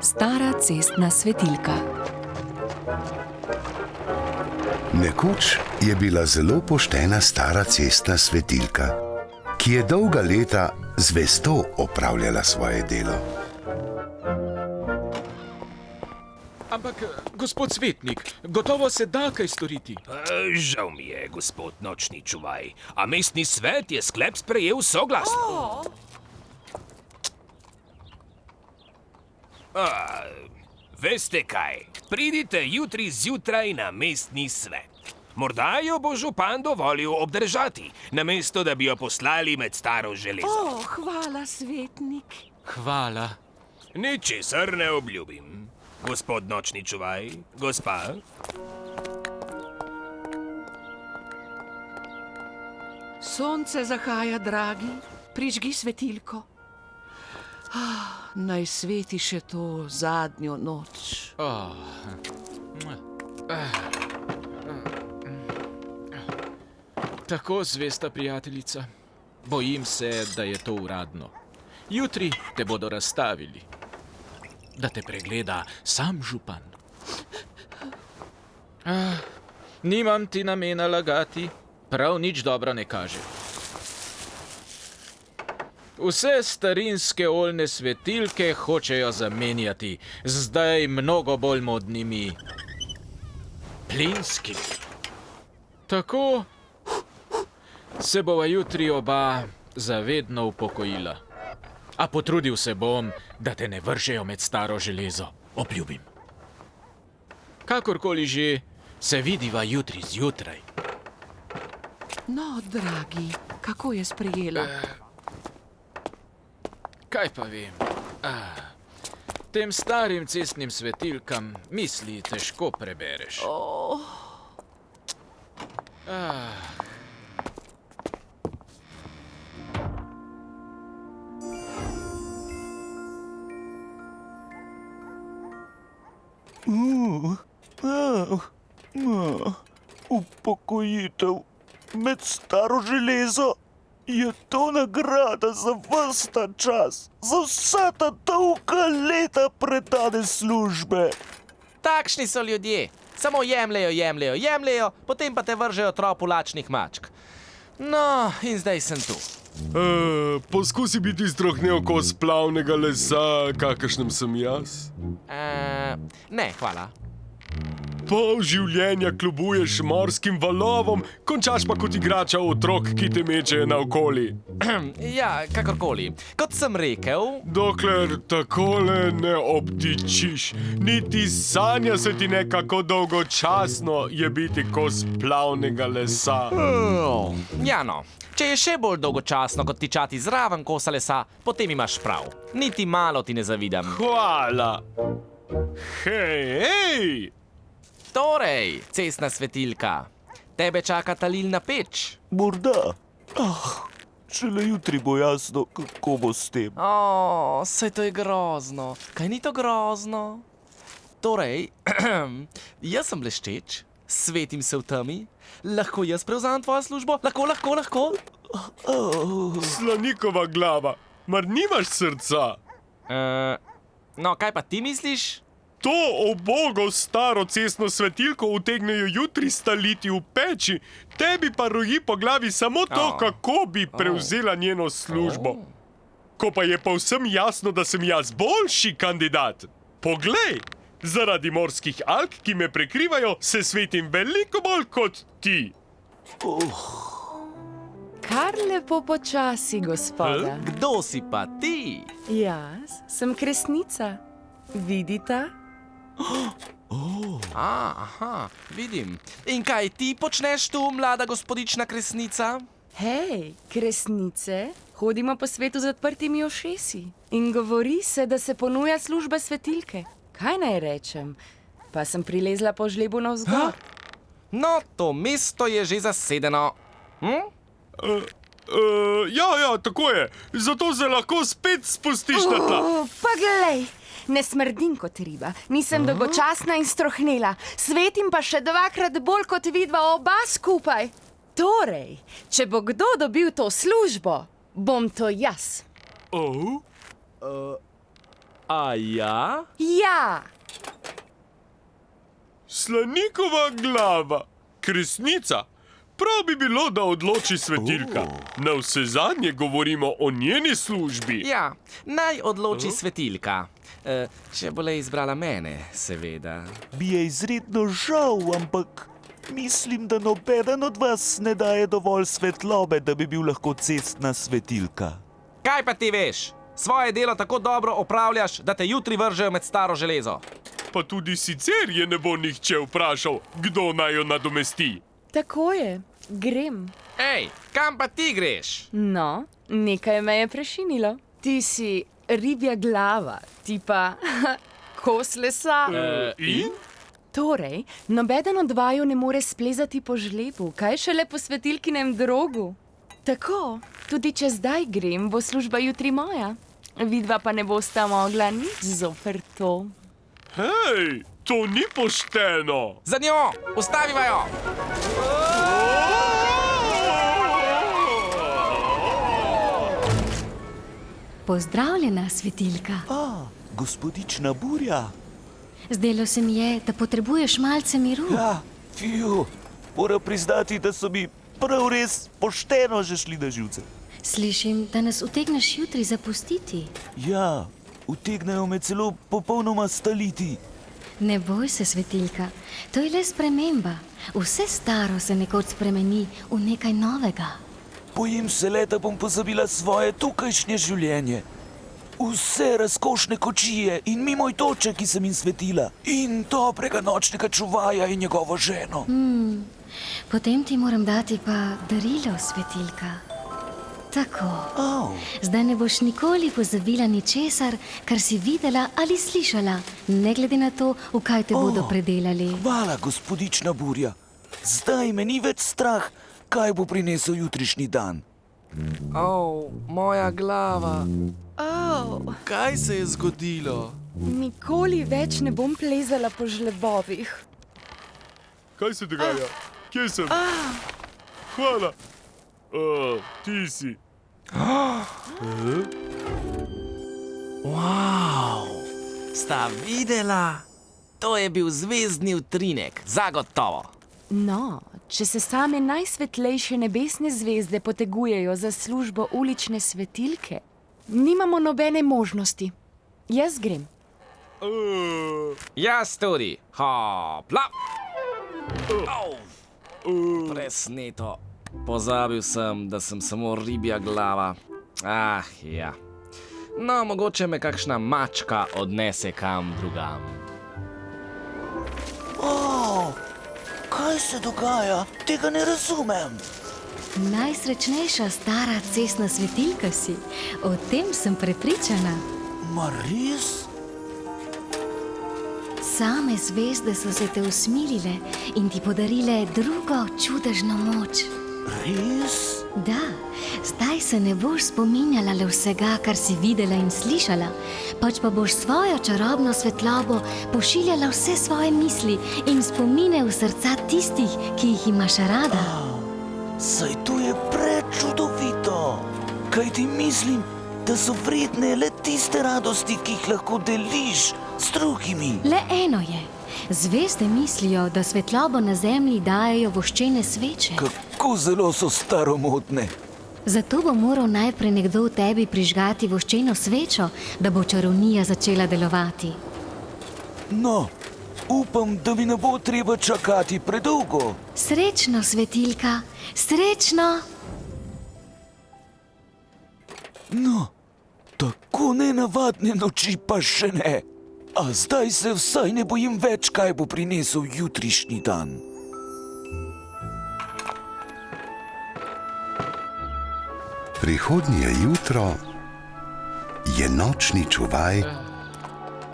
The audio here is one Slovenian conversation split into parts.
Stara cestna svetilka. Nekoč je bila zelo poštena stara cestna svetilka, ki je dolga leta zvesto opravljala svoje delo. Ampak, gospod svetnik, gotovo se da kaj storiti. Žal mi je, gospod nočni čuvaj. A mestni svet je sklep sprejel soglasno. Veste kaj, pridite jutri zjutraj na mestni svet. Morda jo bo župan dovolil obdržati, namesto da bi jo poslali med staro železo. Hvala, svetnik. Hvala. Ničesar ne obljubim. Gospod nočni čuvaj, gospa. Sonce zahaja, dragi, prižgi svetilko. Naj sveti še to zadnjo noč. Tako, zvesta prijateljica. Bojim se, da je to uradno. Jutri te bodo razstavili, da te pregleda sam župan. Nimam ti namena lagati, prav nič dobro ne kaže. Vse starinske oljne svetilke hočejo zamenjati, zdaj mnogo bolj modnimi plinskimi. Tako se bova jutri oba zavedno upokojila. A potrudil se bom, da te ne vržejo med staro železo, obljubim. Kakorkoli že, se vidiva jutri zjutraj. No, dragi, kako je sprejela? Kaj pa vem? Tem starim cestnim svetilkam misli težko prebereš. Upokojitev med staro železo. Je to nagrada za ves ta čas, za vsa ta dolga leta predane službe? Takšni so ljudje. Samo jemljejo, potem pa te vržejo tropu lačnih mačk. No, in zdaj sem tu. Poskusi biti strohnel kos plavnega lesa, kakršnem sem jaz. Ne, hvala. Pol življenja kljubuješ morskim valovom, končaš pa kot igrača otrok, ki te mečejo naokoli. Ja, kakorkoli. Kot sem rekel... Dokler takole ne obtičiš, niti sanja se ti ne, kako dolgočasno je biti kos plavnega lesa. Ja no, če je še bolj dolgočasno kot tičati zraven kosa lesa, potem imaš prav. Niti malo ti ne zavidam. Hvala. Hej! Torej, cestna svetilka, tebe čaka talilna peč. Morda. Šele jutri bo jasno, kako bo s tem. Saj to je grozno. Kaj ni to grozno? Torej, jaz sem bleščeč, svetim se v temi, lahko jaz prevzamem tvojo službo? Lahko? Slanikova glava, mar nimaš srca? No, kaj pa ti misliš? To ubogo staro cestno svetilko utegnejo jutri staliti v peči, tebi pa roji po glavi samo to, kako bi prevzela njeno službo. Ko pa je povsem jasno, da sem jaz boljši kandidat. Poglej, zaradi morskih alg, ki me prekrivajo, se svetim veliko bolj kot ti. Kar lepo počasi, gospoda. Kdo si pa ti? Jaz sem kresnica. Vidita? Aha, vidim. In kaj ti počneš tu, mlada gospodična kresnica? Hej, kresnice, hodimo po svetu z odprtimi ušesi. In govori se, da se ponuja služba svetilke. Kaj naj rečem? Pa sem prilezla po žlebu navzgor. No, to mesto je že zasedeno. Ja, tako je. Zato se lahko spet spustiš na tla. Pa glej! Ne smrdim kot riba, nisem dolgočasna in strohnela, svetim pa še 2-krat bolj kot vidva oba skupaj. Torej, če bo kdo dobil to službo, bom to jaz. A ja? Ja! Slanikova glava, kresnica. Prav bi bilo, da odloči svetilka. Na vse zadnje govorimo o njeni službi. Ja, naj odloči svetilka. Če bo le izbrala mene, seveda. Mi je izredno žal, ampak mislim, da nobeden od vas ne daje dovolj svetlobe, da bi bil lahko cestna svetilka. Kaj pa ti veš? Svoje delo tako dobro opravljaš, da te jutri vržejo med staro železo. Pa tudi sicer je ne bo nihče vprašal, kdo naj jo nadomesti. Tako je, grem. Ej, kam pa ti greš? No, nekaj me je prešinilo. Ti si ribja glava, ti pa kos lesa. In? Torej, nobeden od vaju ne more splezati po žlebu, kaj šele po svetilkinem drogu. Tako, tudi če zdaj grem, bo služba jutri moja. Vidva pa ne bosta mogla nič zoper to. Hej, to ni pošteno. Za njo, ustaviva jo! Pozdravljena, svetilka. Gospodična Burja. Zdelo se mi je, da potrebuješ malce miru. Ja, moram priznati, da so mi prav res pošteno že šli na živce. Slišim, da nas utegneš jutri zapustiti. Ja, utegnejo me celo popolnoma staliti. Ne boj se, svetilka. To je le sprememba. Vse staro se nekoč spremeni v nekaj novega. Bojim se le, da bom pozabila svoje tukajšnje življenje. Vse razkošne kočije in mimo toče, ki sem jim svetila. In dobrega nočnega čuvaja in njegovo ženo. Potem ti moram dati pa darilo, svetilka. Tako. Zdaj ne boš nikoli pozabila ničesar, kar si videla ali slišala, ne glede na to, v kaj te bodo predelali. Hvala, gospodična Burja. Zdaj me ni več strah, kaj bo prinesel jutrišnji dan. Moja glava. Kaj se je zgodilo? Nikoli več ne bom plezala po žlebovih. Kaj se dogaja? Kje sem? Hvala. Ti si. Wow, sta videla? To je bil zvezdni utrinek, zagotovo. No, če se same najsvetlejše nebesne zvezde potegujejo za službo ulične svetilke, nimamo nobene možnosti. Jaz grem. Jaz tudi. Hopla. Presneto. Pozabil sem, da sem samo ribja glava. Ja. No, mogoče me kakšna mačka odnese kam drugam. Kaj se dogaja? Tega ne razumem. Najsrečnejša stara cestna svetilka si. O tem sem prepričana. Ma res? Same zvezde so se te usmilile in ti podarile drugo čudežno moč. Res? Da, zdaj se ne boš spominjala le vsega, kar si videla in slišala, pač pa boš svojo čarobno svetlobo pošiljala vse svoje misli in spomine v srca tistih, ki jih imaš rada. Saj to je prečudovito. Kaj ti mislim, da so vredne le tiste radosti, ki jih lahko deliš s drugimi. Le eno je. Zvezde mislijo, da svetlobo na zemlji dajejo voščene sveče. Kako zelo so staromodne. Zato bo moral najprej nekdo v tebi prižgati voščeno svečo, da bo čarovnija začela delovati. No, upam, da mi ne bo treba čakati predolgo. Srečno, svetilka, srečno! No, tako nenavadne noči pa še ne. A zdaj se vsaj ne bojim več, kaj bo prinesel jutrišnji dan. Prihodnje jutro je nočni čuvaj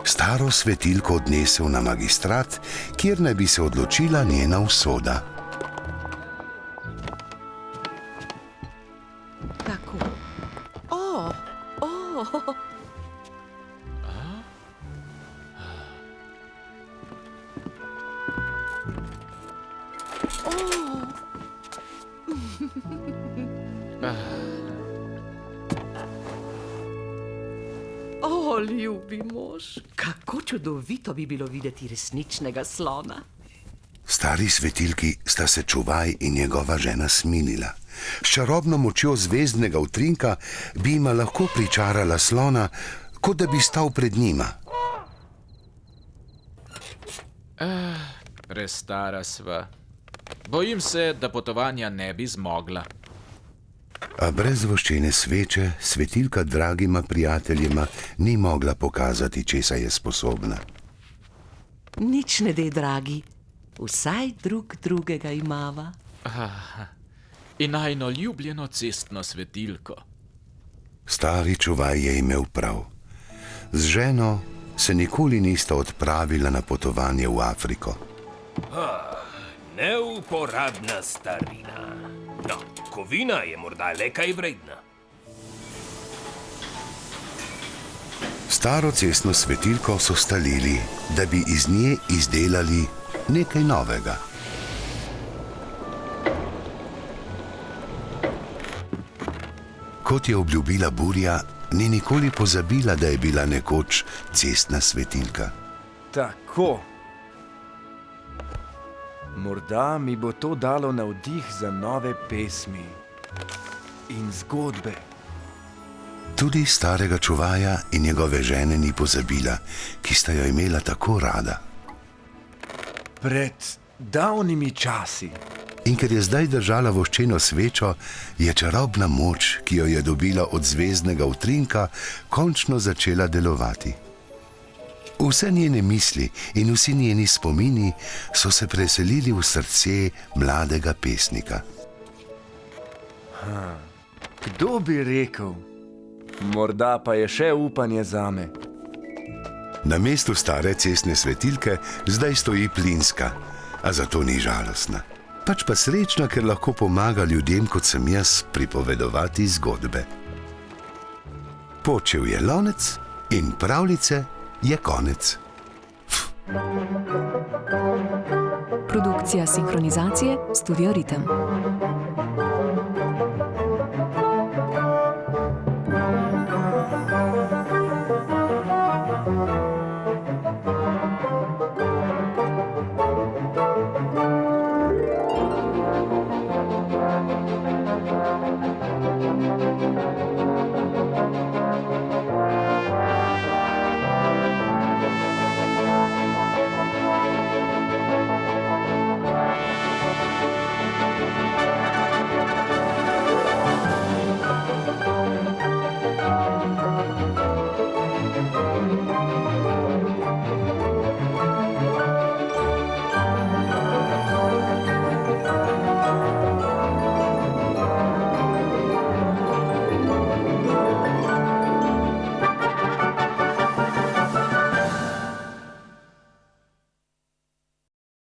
staro svetilko odnesel na magistrat, kjer naj bi se odločila njena usoda. Tako. O, ljubi mož, kako čudovito bi bilo videti resničnega slona. Stari svetilki sta se čuvaj in njegova žena smilila. S čarobno močjo zvezdnega utrinka bi jima lahko pričarala slona, kot da bi stal pred njima. Prestara sva. Bojim se, da potovanja ne bi zmogla. A brez voščene sveče svetilka dragima prijateljima ni mogla pokazati, česa je sposobna. Nič ne de, dragi, vsaj drug drugega imava. In najno ljubljeno cestno svetilko. Stari čuvaj je imel prav. Z ženo se nikoli nista odpravila na potovanje v Afriko. Neuporabna starina. No, kovina je morda le kaj vredna. Staro cestno svetilko so stalili, da bi iz nje izdelali nekaj novega. Kot je obljubila Burja, ni nikoli pozabila, da je bila nekoč cestna svetilka. Tako. Morda mi bo to dalo navdih za nove pesmi in zgodbe. Tudi starega čuvaja in njegove žene ni pozabila, ki sta jo imela tako rada. Pred davnimi časi. In ker je zdaj držala voščeno svečo, je čarobna moč, ki jo je dobila od zvezdnega utrinka, končno začela delovati. Vse njene misli in vsi njeni spomini so se preselili v srce mladega pesnika. Kdo bi rekel? Morda pa je še upanje zame. Na mestu stare cestne svetilke zdaj stoji plinska, a zato ni žalostna. Pač pa srečna, ker lahko pomaga ljudem, kot sem jaz, pripovedovati zgodbe. Počel je lonec in pravljice je konec. Produkcija sinhronizacije Studio Ritem.